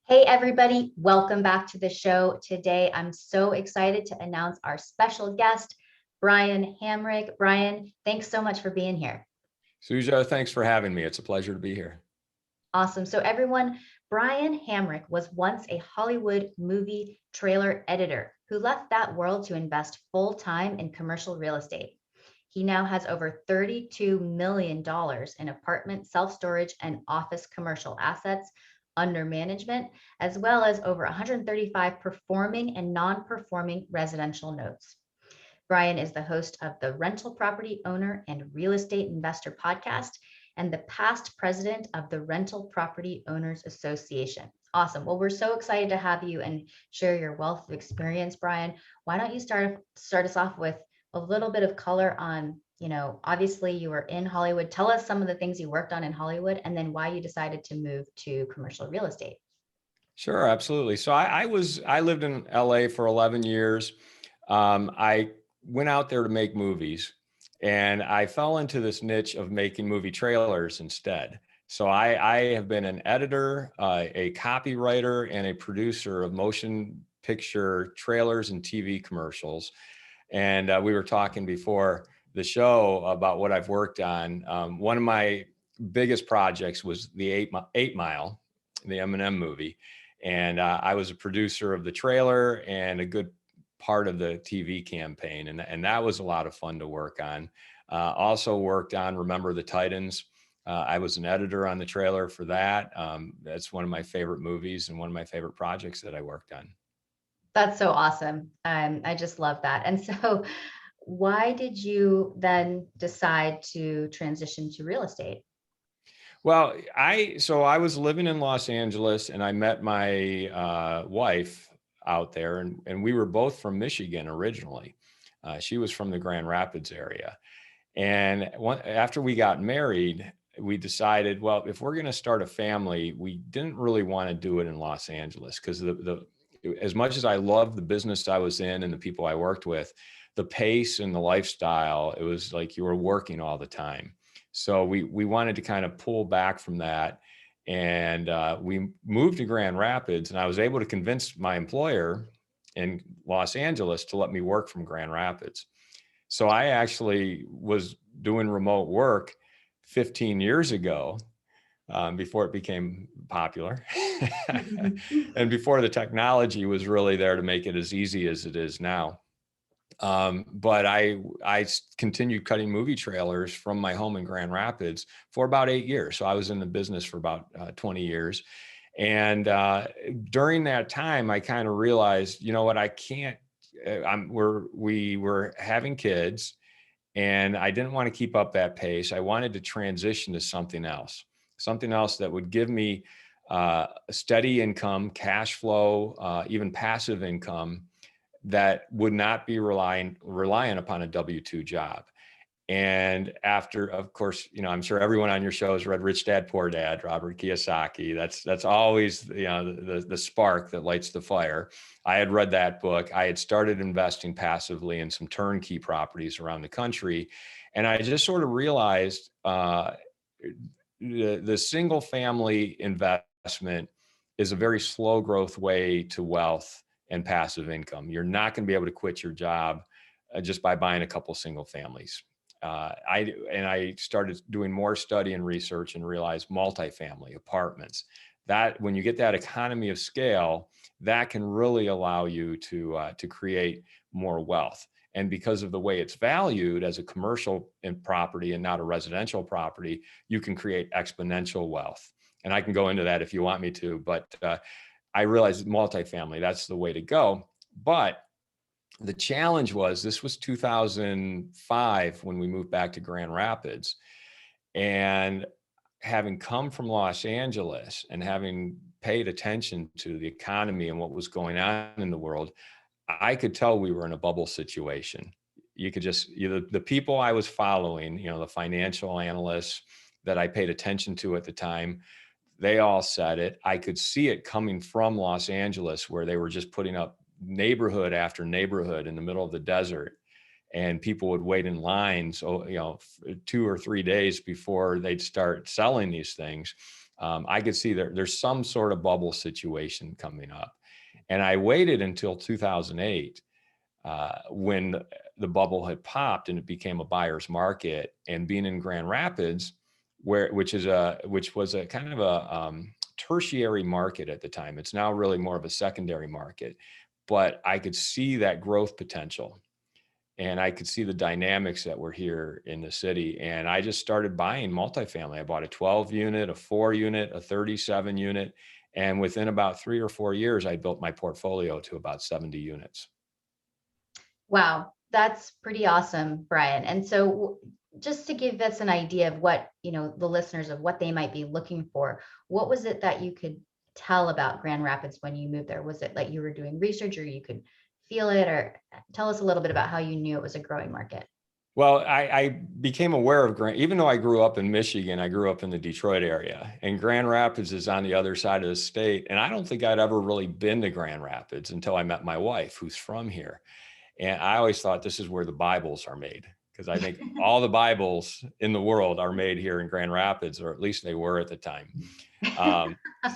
Hey, everybody, welcome back to the show. Today, I'm so excited to announce our special guest, Brian Hamrick. Brian, thanks so much for being here. Suja, thanks for having me. It's a pleasure to be here. Awesome. So, everyone, Brian Hamrick was once a Hollywood movie trailer editor who left that world to invest full time in commercial real estate. He now has over $32 million in apartment, self storage, and office commercial assets under management, as well as over 135 performing and non performing residential notes. Brian is the host of the Rental Property Owner and Real Estate Investor podcast and the past president of the Rental Property Owners Association. Awesome. Well, we're so excited to have you and share your wealth of experience, Brian. Why don't you start us off with a little bit of color on, obviously you were in Hollywood. Tell us some of the things you worked on in Hollywood and then why you decided to move to commercial real estate. Sure, absolutely. So I lived in LA for 11 years. I went out there to make movies, and I fell into this niche of making movie trailers instead. So I have been an editor, a copywriter, and a producer of motion picture trailers and TV commercials. And we were talking before the show about what I've worked on. One of my biggest projects was the 8 Mile, the Eminem movie. And I was a producer of the trailer and a good part of the TV campaign. And that was a lot of fun to work on. Also worked on Remember the Titans. I was an editor on the trailer for that. That's one of my favorite movies and one of my favorite projects that I worked on. That's so awesome. I just love that. And so, why did you then decide to transition to real estate? Well, I was living in Los Angeles, and I met my wife out there, and we were both from Michigan originally. She was from the Grand Rapids area. And after we got married, we decided, well, if we're going to start a family, we didn't really want to do it in Los Angeles because as much as I loved the business I was in and the people I worked with, the pace and the lifestyle, it was like you were working all the time. So we wanted to kind of pull back from that. And we moved to Grand Rapids, and I was able to convince my employer in Los Angeles to let me work from Grand Rapids. So I actually was doing remote work 15 years ago, before it became popular and before the technology was really there to make it as easy as it is now. But I continued cutting movie trailers from my home in Grand Rapids for about 8 years. So I was in the business for about 20 years. And during that time, I kind of realized, you know what, I can't, we were having kids, and I didn't want to keep up that pace. I wanted to transition to something else that would give me a steady income, cash flow, even passive income that would not be reliant upon a W-2 job. And after, of course, I'm sure everyone on your show has read Rich Dad, Poor Dad, Robert Kiyosaki. That's always, the spark that lights the fire. I had read that book. I had started investing passively in some turnkey properties around the country. And I just sort of realized the single family investment is a very slow growth way to wealth and passive income. You're not going to be able to quit your job just by buying a couple single families. I started doing more study and research and realized multifamily apartments, that when you get that economy of scale, that can really allow you to create more wealth. And because of the way it's valued as a commercial property and not a residential property, you can create exponential wealth. And I can go into that if you want me to, but I realized multifamily, that's the way to go. But the challenge was, this was 2005 when we moved back to Grand Rapids. And having come from Los Angeles and having paid attention to the economy and what was going on in the world, I could tell we were in a bubble situation. You could just, the people I was following, the financial analysts that I paid attention to at the time, they all said it. I could see it coming from Los Angeles, where they were just putting up neighborhood after neighborhood in the middle of the desert. and people would wait in lines, 2 or 3 days before they'd start selling these things. I could see there's some sort of bubble situation coming up. And I waited until 2008 when the bubble had popped and it became a buyer's market. And being in Grand Rapids, which was a kind of a tertiary market at the time. It's now really more of a secondary market, but I could see that growth potential. And I could see the dynamics that were here in the city. And I just started buying multifamily. I bought a 12 unit, a 4 unit, a 37 unit. And within about 3 or 4 years, I built my portfolio to about 70 units. Wow, that's pretty awesome, Brian. And so just to give us an idea of what, the listeners of what they might be looking for, what was it that you could tell about Grand Rapids when you moved there? Was it like you were doing research or you could feel it, or tell us a little bit about how you knew it was a growing market? Well, I became aware of even though I grew up in Michigan, I grew up in the Detroit area, and Grand Rapids is on the other side of the state. And I don't think I'd ever really been to Grand Rapids until I met my wife, who's from here. And I always thought this is where the Bibles are made, because I think all the Bibles in the world are made here in Grand Rapids, or at least they were at the time.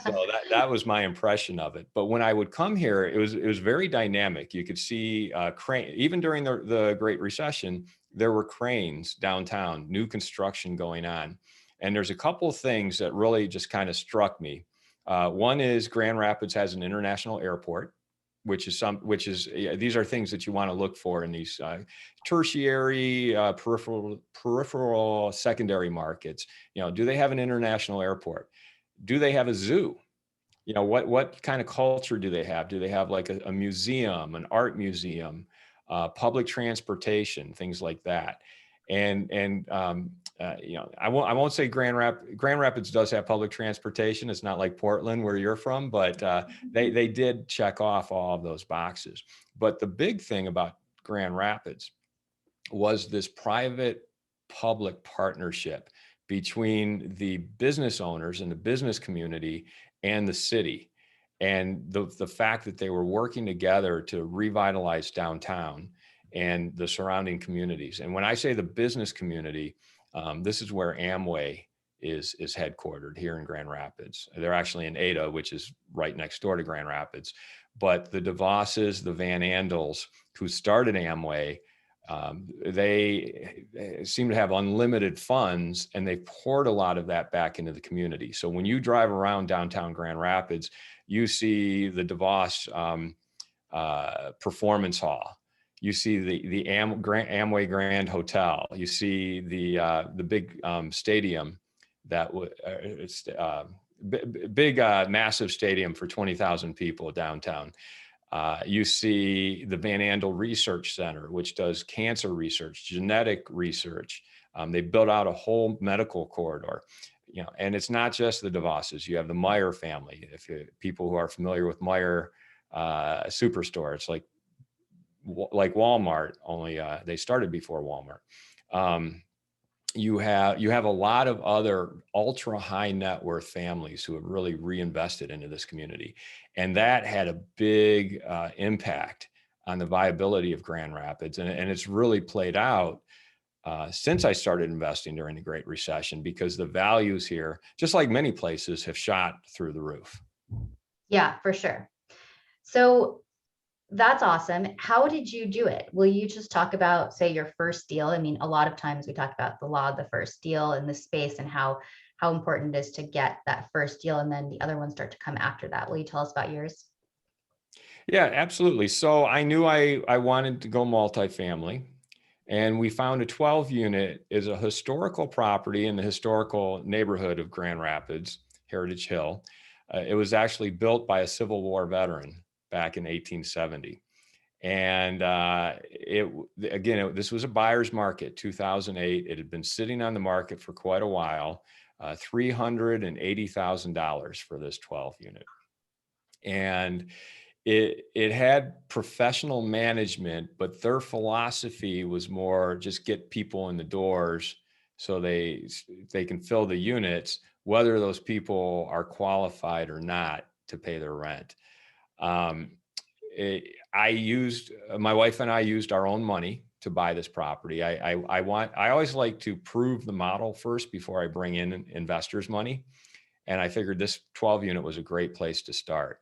So that was my impression of it. But when I would come here, it was very dynamic. You could see crane, even during the Great Recession, there were cranes downtown, new construction going on. And there's a couple of things that really just kind of struck me. One is Grand Rapids has an international airport, these are things that you want to look for in these tertiary, peripheral, secondary markets. Do they have an international airport? Do they have a zoo? What kind of culture do they have? Do they have like a museum, an art museum, public transportation, things like that? I won't say Grand Rapids does have public transportation. It's not like Portland where you're from, but they did check off all of those boxes. But the big thing about Grand Rapids was this private public partnership between the business owners and the business community and the city. And the fact that they were working together to revitalize downtown and the surrounding communities. And when I say the business community, this is where Amway is headquartered here in Grand Rapids. They're actually in Ada, which is right next door to Grand Rapids. But the DeVosses, the Van Andels, who started Amway, they seem to have unlimited funds, and they poured a lot of that back into the community. So when you drive around downtown Grand Rapids, you see the DeVos Performance Hall. You see the Amway Grand Hotel. You see the big stadium that it's big, massive stadium for 20,000 people downtown. You see the Van Andel Research Center, which does cancer research, genetic research. They built out a whole medical corridor, and it's not just the DeVosses. You have the Meyer family. People who are familiar with Meyer Superstore, it's like Walmart, only they started before Walmart. You have a lot of other ultra high net worth families who have really reinvested into this community. And that had a big impact on the viability of Grand Rapids. And it's really played out since I started investing during the Great Recession, because the values here, just like many places, have shot through the roof. Yeah, for sure. So that's awesome. How did you do it? Will you just talk about, say, your first deal? I mean, a lot of times we talk about the law of the first deal in this space and how important it is to get that first deal, and then the other ones start to come after that. Will you tell us about yours? Yeah, absolutely. So I knew I wanted to go multifamily, and we found a 12 unit is a historical property in the historical neighborhood of Grand Rapids, Heritage Hill. It was actually built by a Civil War veteran back in 1870. And this was a buyer's market, 2008. It had been sitting on the market for quite a while, $380,000 for this 12 unit. And it had professional management, but their philosophy was more just get people in the doors so they can fill the units, whether those people are qualified or not to pay their rent. My wife and I used our own money to buy this property. I always like to prove the model first before I bring in investors' money. And I figured this 12 unit was a great place to start.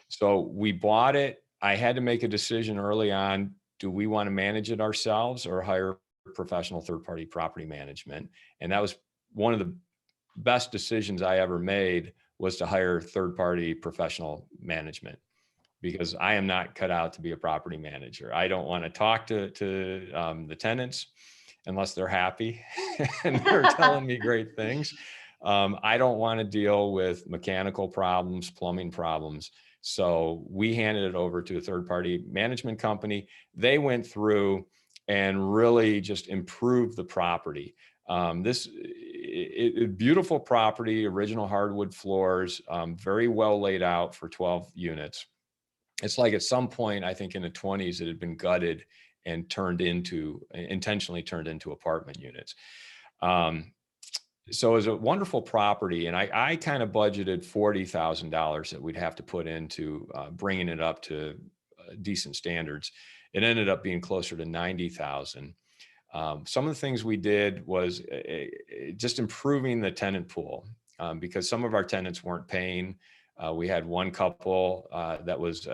So we bought it. I had to make a decision early on. Do we want to manage it ourselves or hire professional third-party property management? And that was one of the best decisions I ever made, was to hire third-party professional management, because I am not cut out to be a property manager. I don't want to talk to the tenants unless they're happy and they're telling me great things. I don't want to deal with mechanical problems, plumbing problems. So we handed it over to a third-party management company. They went through and really just improved the property. Beautiful property, original hardwood floors, very well laid out for 12 units. It's like at some point, I think in the 20s, it had been gutted and intentionally turned into apartment units. So it was a wonderful property, and I kind of budgeted $40,000 that we'd have to put into bringing it up to decent standards. It ended up being closer to 90,000. Some of the things we did was just improving the tenant pool, because some of our tenants weren't paying. We had one couple that was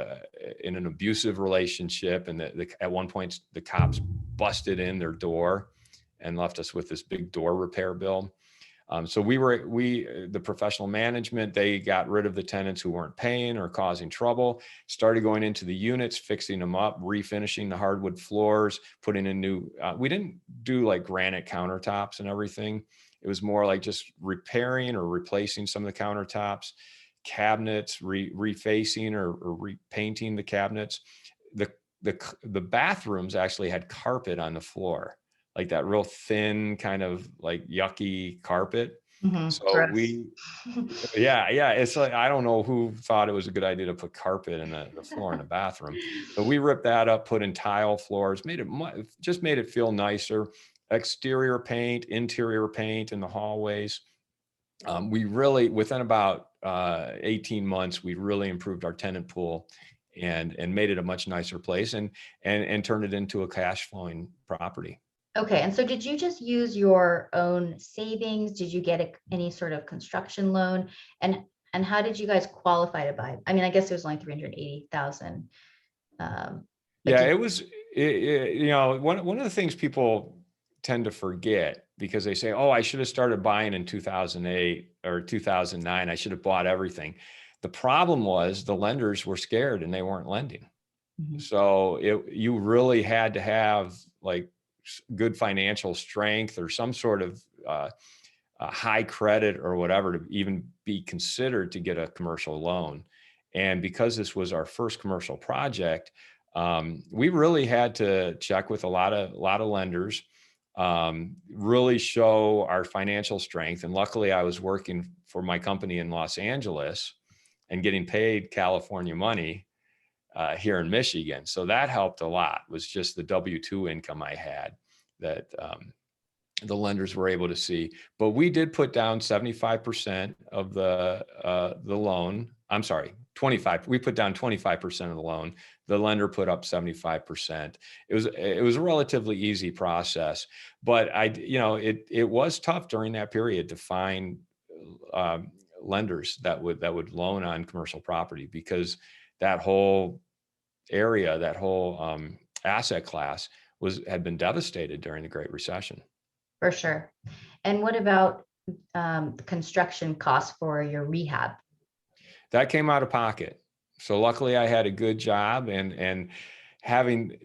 in an abusive relationship, and at one point the cops busted in their door and left us with this big door repair bill. So the professional management, they got rid of the tenants who weren't paying or causing trouble, started going into the units, fixing them up, refinishing the hardwood floors, putting in new, we didn't do like granite countertops and everything. It was more like just repairing or replacing some of the countertops, cabinets, refacing or repainting the cabinets. The bathrooms actually had carpet on the floor, like that real thin kind of like yucky carpet. So yeah, it's like, I don't know who thought it was a good idea to put carpet in the floor in the bathroom. So we ripped that up, put in tile floors, made it feel nicer. Exterior paint, interior paint in the hallways. We really, within about 18 months, we really improved our tenant pool and made it a much nicer place, and turned it into a cash flowing property. Okay, and so did you just use your own savings? Did you get any sort of construction loan? And how did you guys qualify to buy? I mean, I guess it was only 380,000. Yeah, it was, you know, one of the things people tend to forget, because they say, oh, I should have started buying in 2008 or 2009. I should have bought everything. The problem was the lenders were scared and they weren't lending. Mhm. So you really had to have like good financial strength or some sort of high credit or whatever to even be considered to get a commercial loan. And because this was our first commercial project, we really had to check with a lot of lenders, really show our financial strength. And luckily I was working for my company in Los Angeles and getting paid California money here in Michigan. So that helped a lot, was just the W-2 income I had that the lenders were able to see. But we did put down 75% of the loan. I'm sorry, 25. We put down 25% of the loan. The lender put up 75%. It was a relatively easy process, but it was tough during that period to find lenders that would loan on commercial property, because that whole area, that whole asset class had been devastated during the Great Recession. For sure. And what about the construction costs for your rehab? That came out of pocket. So luckily I had a good job, and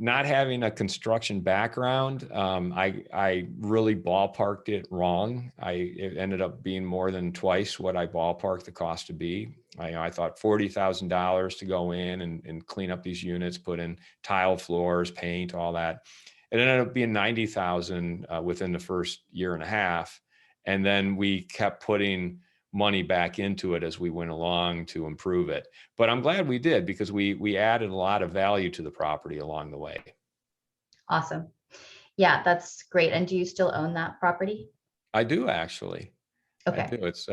not having a construction background, I really ballparked it wrong. It ended up being more than twice what I ballparked the cost to be. I thought $40,000 to go in and clean up these units, put in tile floors, paint, all that. It ended up being 90,000 within the first year and a half. And then we kept putting money back into it as we went along to improve it. But I'm glad we did, because we added a lot of value to the property along the way. Awesome. Yeah, that's great. And do you still own that property? I do, actually. Okay. I do. It's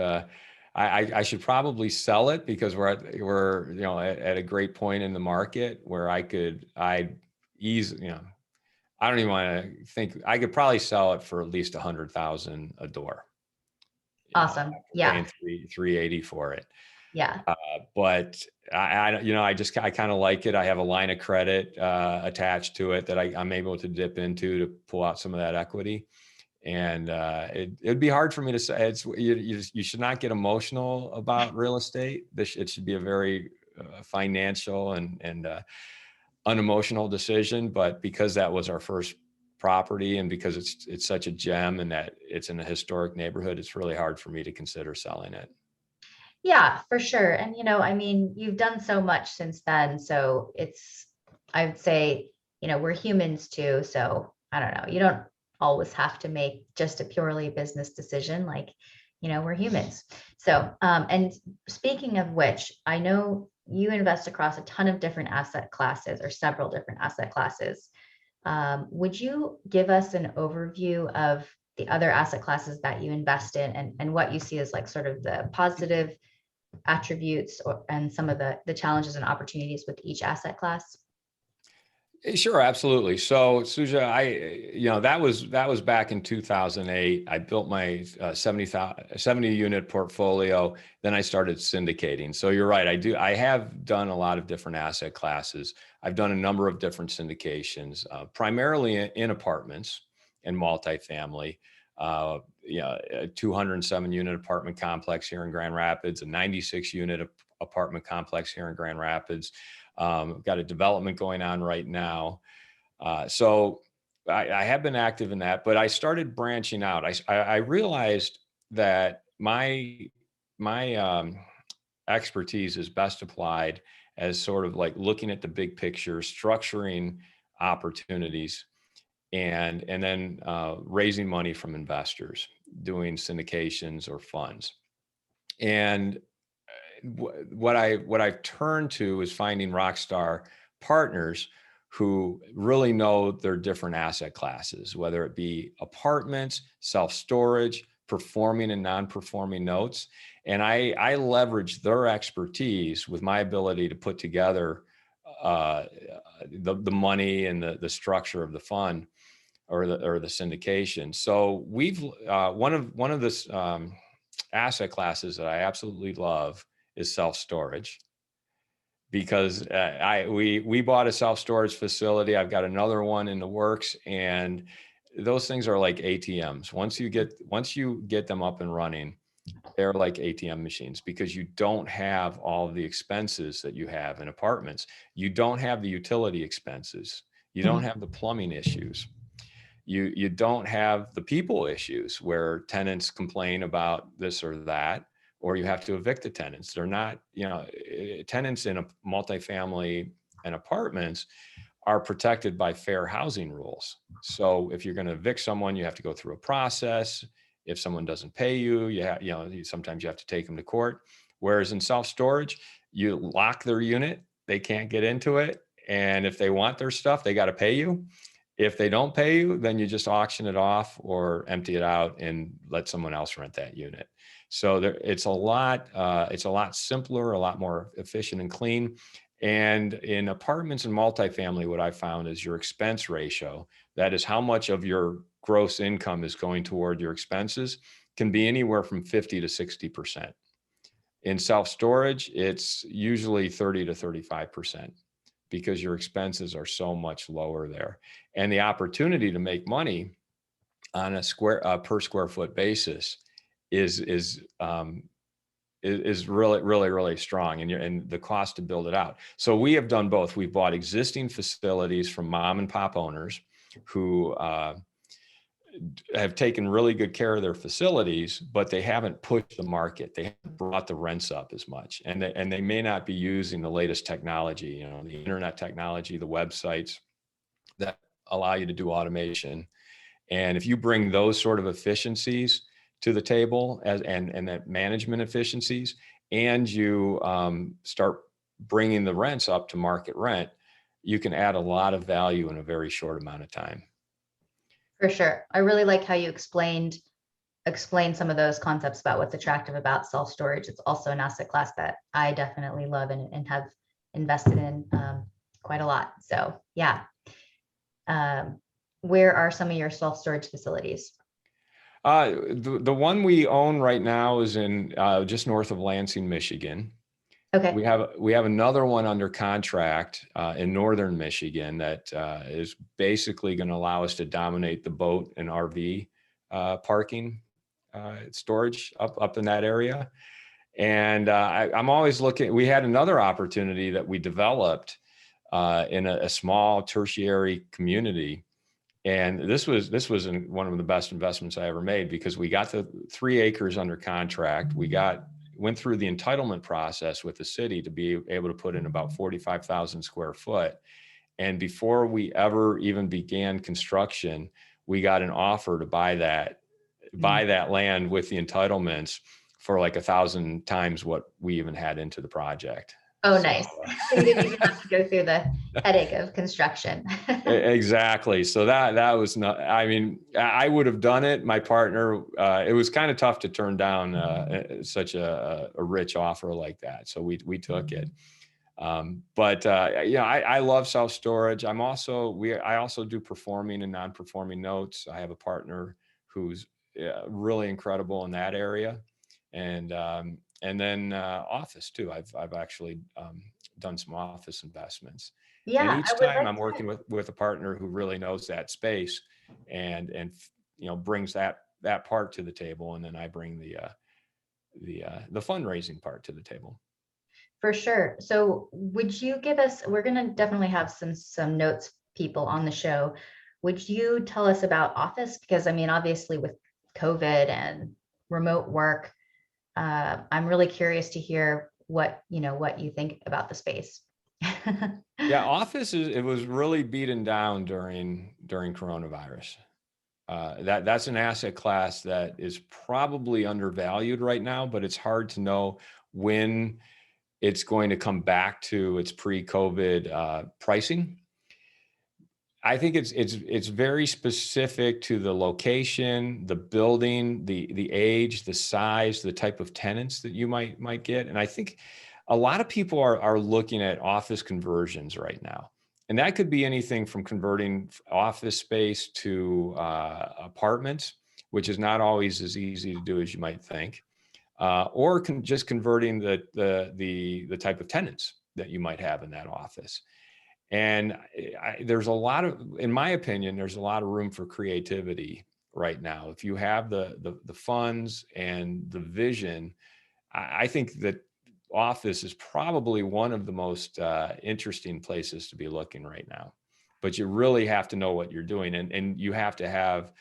I should probably sell it, because we're at a great point in the market where I don't even want to think. I could probably sell it for at least 100,000 a door. Awesome. After Yeah. paying 380 for it. Yeah. But I kind of like it. I have a line of credit attached to it that I'm able to dip into to pull out some of that equity. And it'd be hard for me to say. You should not get emotional about real estate. It should be a very financial and unemotional decision. But because that was our first property, and because it's such a gem, and that it's in a historic neighborhood, it's really hard for me to consider selling it. Yeah, for sure. And, I mean, you've done so much since then. So I would say, we're humans too. So I don't know. You don't always have to make just a purely business decision. Like, we're humans. So, and speaking of which, I know you invest across a ton of different asset classes, or several different asset classes. Would you give us an overview of the other asset classes that you invest in, and what you see as like sort of the positive attributes, and some of the challenges and opportunities with each asset class? Sure, absolutely. So Suja, that was back in 2008. I built my 70 unit portfolio. Then I started syndicating. So you're right. I have done a lot of different asset classes. I've done a number of different syndications, primarily in apartments and multifamily. A 207 unit apartment complex here in Grand Rapids, a 96 unit apartment complex here in Grand Rapids. Got a development going on right now. So I have been active in that, but I started branching out. I realized that my expertise is best applied as sort of like looking at the big picture, structuring opportunities, and then raising money from investors, doing syndications or funds. And what I've turned to is finding rock star partners who really know their different asset classes, whether it be apartments, self-storage, performing and non-performing notes. And I leverage their expertise with my ability to put together the money and the structure of the fund, or the syndication. So we've one of the asset classes that I absolutely love is self-storage, because we bought a self-storage facility. I've got another one in the works, and those things are like ATMs. Once you get them up and running, they're like ATM machines, because you don't have all of the expenses that you have in apartments. You don't have the utility expenses. You don't have the plumbing issues. You don't have the people issues where tenants complain about this or that, or you have to evict the tenants. They're not, tenants in a multifamily and apartments are protected by fair housing rules. So if you're going to evict someone, you have to go through a process. If someone doesn't pay you, sometimes you have to take them to court. Whereas in self-storage, you lock their unit, they can't get into it. And if they want their stuff, they got to pay you. If they don't pay you, then you just auction it off or empty it out and let someone else rent that unit. So it's a lot simpler, a lot more efficient and clean. And in apartments and multifamily, what I found is your expense ratio, that is how much of your gross income is going toward your expenses, can be anywhere from 50 to 60%. In self-storage, it's usually 30 to 35%. Because your expenses are so much lower there. And the opportunity to make money on a per square foot basis is really, really, really strong, and the cost to build it out. So we have done both. We've bought existing facilities from mom and pop owners who have taken really good care of their facilities, but they haven't pushed the market. They haven't brought the rents up as much, and they may not be using the latest technology, the internet technology, the websites that allow you to do automation. And if you bring those sort of efficiencies to the table, and that management efficiencies, and you start bringing the rents up to market rent, you can add a lot of value in a very short amount of time. For sure. I really like how you explained some of those concepts about what's attractive about self-storage. It's also an asset class that I definitely love and have invested in quite a lot. So yeah. Where are some of your self-storage facilities? The one we own right now is in just north of Lansing, Michigan. Okay. We have another one under contract in northern Michigan that is basically going to allow us to dominate the boat and RV parking storage up in that area. And I'm always looking. We had another opportunity that we developed in a small tertiary community. And this was one of the best investments I ever made, because we got the 3 acres under contract. Went through the entitlement process with the city to be able to put in about 45,000 square foot. And before we ever even began construction, we got an offer to buy that land with the entitlements for like 1,000 times what we even had into the project. Oh, So, nice. So you didn't even have to go through the headache of construction. exactly. So that was not, I mean, I would have done it. My partner, it was kind of tough to turn down such a rich offer like that. So we took it. But I love self-storage. I also do performing and non-performing notes. I have a partner who's really incredible in that area. And then office too. I've actually done some office investments. And Yeah, I each would time like I'm working with a partner who really knows that space and brings that part to the table, and then I bring the fundraising part to the table. for sure. So would you give us, we're going to definitely have some notes people on the show. Would you tell us about office? Because I mean, obviously with COVID and remote work, I'm really curious to hear what you think about the space. Yeah, office it was really beaten down during coronavirus. That's an asset class that is probably undervalued right now, but it's hard to know when it's going to come back to its pre-COVID pricing. I think it's very specific to the location, the building, the age, the size, the type of tenants that you might get. And I think a lot of people are looking at office conversions right now. And that could be anything from converting office space to apartments, which is not always as easy to do as you might think, or just converting the type of tenants that you might have in that office. And there's a lot of, in my opinion, there's a lot of room for creativity right now. If you have the funds and the vision, I think that office is probably one of the most interesting places to be looking right now. But you really have to know what you're doing, and you have to have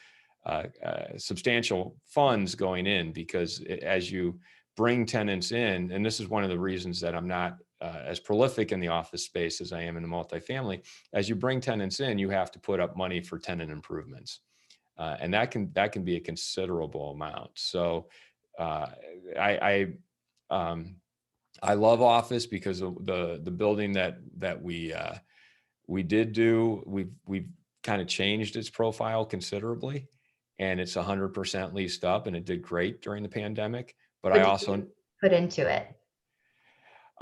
substantial funds going in, because as you bring tenants in, and this is one of the reasons that I'm not as prolific in the office space as I am in the multifamily. As you bring tenants in, you have to put up money for tenant improvements, and that can be a considerable amount. So I love office because of the building that we did do. We've kind of changed its profile considerably, and it's 100% leased up, and it did great during the pandemic. But What I did also you put into it?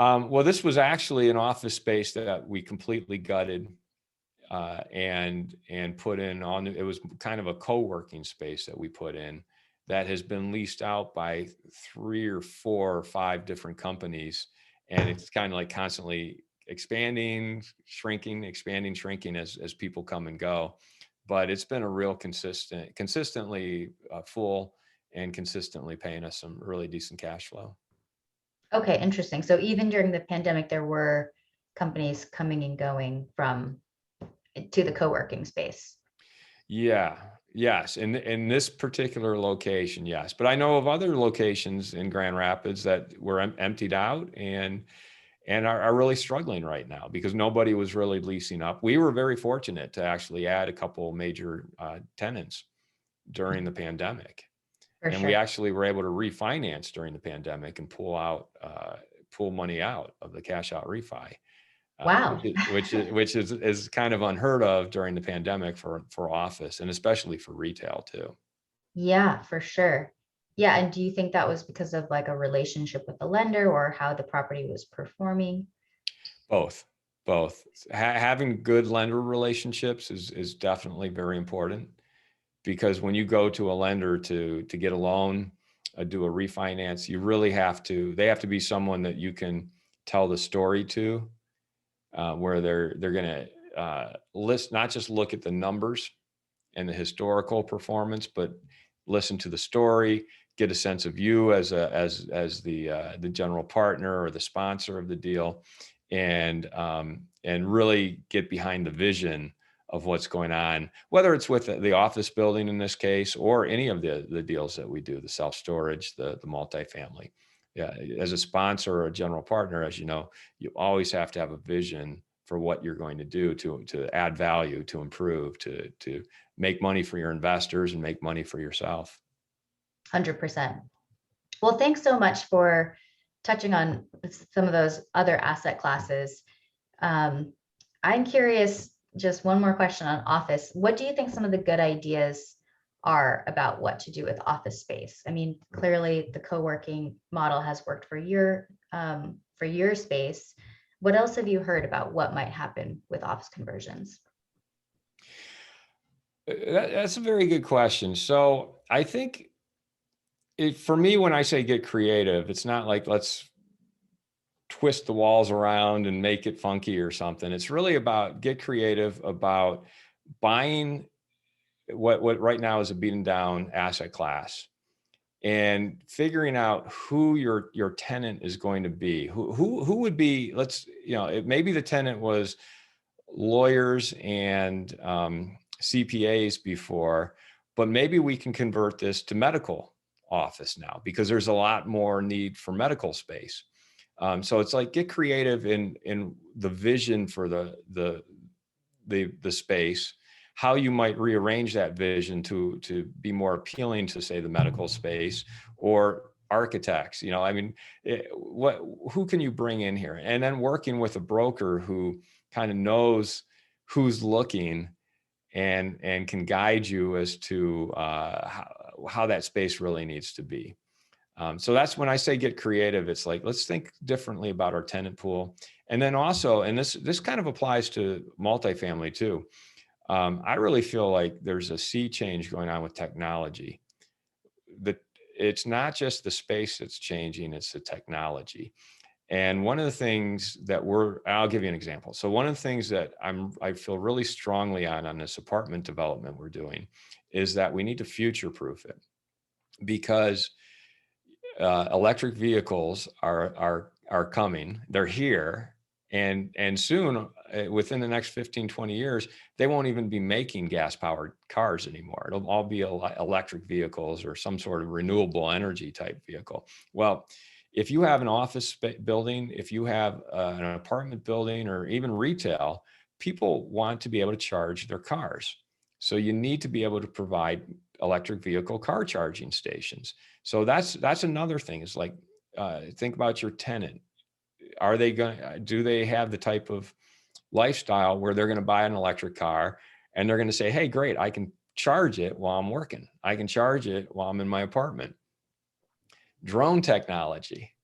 well, this was actually an office space that we completely gutted and put in on. It was kind of a co-working space that we put in that has been leased out by 3 or 4 or 5 different companies, and it's kind of like constantly expanding, shrinking, expanding, shrinking as people come and go. But it's been a real consistently full, and consistently paying us some really decent cash flow. Okay, interesting. So even during the pandemic, there were companies coming and going from to the co-working space. Yeah. Yes. In this particular location, yes. But I know of other locations in Grand Rapids that were emptied out and are really struggling right now because nobody was really leasing up. We were very fortunate to actually add a couple major tenants during the pandemic. For And we sure. actually were able to refinance during the pandemic and pull money out of the cash out refi. Wow. Which is kind of unheard of during the pandemic for office, and especially for retail too. Yeah, for sure. Yeah, and do you think that was because of like a relationship with the lender or how the property was performing? Both, both. Having good lender relationships is definitely very important, because when you go to a lender to get a loan, do a refinance, you really they have to be someone that you can tell the story to, where they're going to list, not just look at the numbers and the historical performance, but listen to the story, get a sense of you as the general partner or the sponsor of the deal, and really get behind the vision of what's going on, whether it's with the office building in this case, or any of the deals that we do, the self-storage, the multifamily. Yeah, as a sponsor or a general partner, as you know, you always have to have a vision for what you're going to do to add value, to improve, to make money for your investors and make money for yourself. 100%. Well, thanks so much for touching on some of those other asset classes. I'm curious, just one more question on office. What do you think some of the good ideas are about what to do with office space? I mean, clearly the co-working model has worked for your space. What else have you heard about what might happen with office conversions? That's a very good question. So I think for me, when I say get creative, it's not like let's twist the walls around and make it funky or something. It's really about get creative about buying what right now is a beaten down asset class, and figuring out who your tenant is going to be. Who would be, maybe the tenant was lawyers and CPAs before, but maybe we can convert this to medical office now, because there's a lot more need for medical space. So it's like get creative in the vision for the space, how you might rearrange that vision to be more appealing to, say, the medical space, or architects. Who can you bring in here? And then working with a broker who kind of knows who's looking and can guide you as to how that space really needs to be. So that's when I say get creative. It's like, let's think differently about our tenant pool. And then also, and this kind of applies to multifamily too. I really feel like there's a sea change going on with technology. It's not just the space that's changing, it's the technology. And one of the things that I'll give you an example. So one of the things that I feel really strongly on this apartment development we're doing is that we need to future-proof it, because electric vehicles are coming. They're here, and soon, within the next 15, 20 years, they won't even be making gas-powered cars anymore. It'll all be electric vehicles or some sort of renewable energy type vehicle. Well, if you have an office building, if you have an apartment building, or even retail, people want to be able to charge their cars. So you need to be able to provide electric vehicle car charging stations. So that's another thing. Is like, think about your tenant. Do they have the type of lifestyle where they're going to buy an electric car and they're going to say, hey, great, I can charge it while I'm working. I can charge it while I'm in my apartment. Drone technology.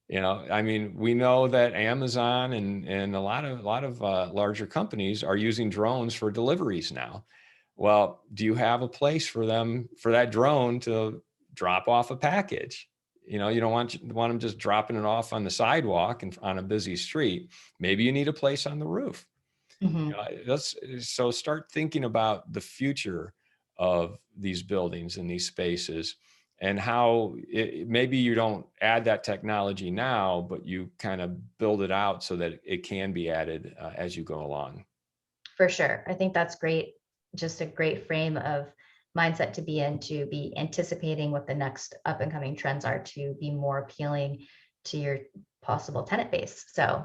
We know that Amazon and a lot of larger companies are using drones for deliveries now. Well, do you have a place for that drone to drop off a package? You don't want them just dropping it off on the sidewalk and on a busy street. Maybe you need a place on the roof. Mm-hmm. So start thinking about the future of these buildings and these spaces, and how maybe you don't add that technology now, but you kind of build it out so that it can be added as you go along. For sure. I think that's great. Just a great frame of mindset to be in, to be anticipating what the next up and coming trends are, to be more appealing to your possible tenant base. So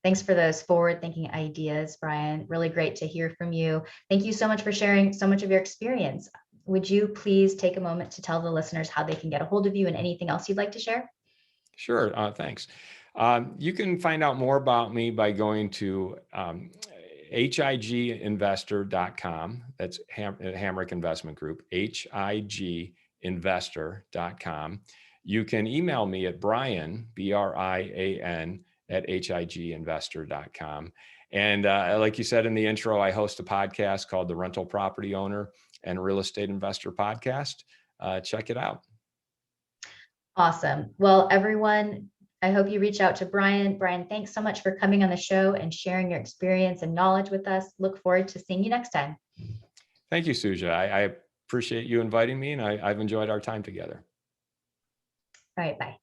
thanks for those forward thinking ideas, Brian. Really great to hear from you. Thank you so much for sharing so much of your experience. Would you please take a moment to tell the listeners how they can get a hold of you and anything else you'd like to share? Sure. Thanks. You can find out more about me by going to higinvestor.com. That's Hamrick Investment Group, higinvestor.com. You can email me at Brian, Brian, at higinvestor.com. And like you said in the intro, I host a podcast called the Rental Property Owner and Real Estate Investor Podcast. Check it out. Awesome. Well, everyone, I hope you reach out to Brian. Brian, thanks so much for coming on the show and sharing your experience and knowledge with us. Look forward to seeing you next time. Thank you, Suja. I appreciate you inviting me, and I've enjoyed our time together. All right, bye.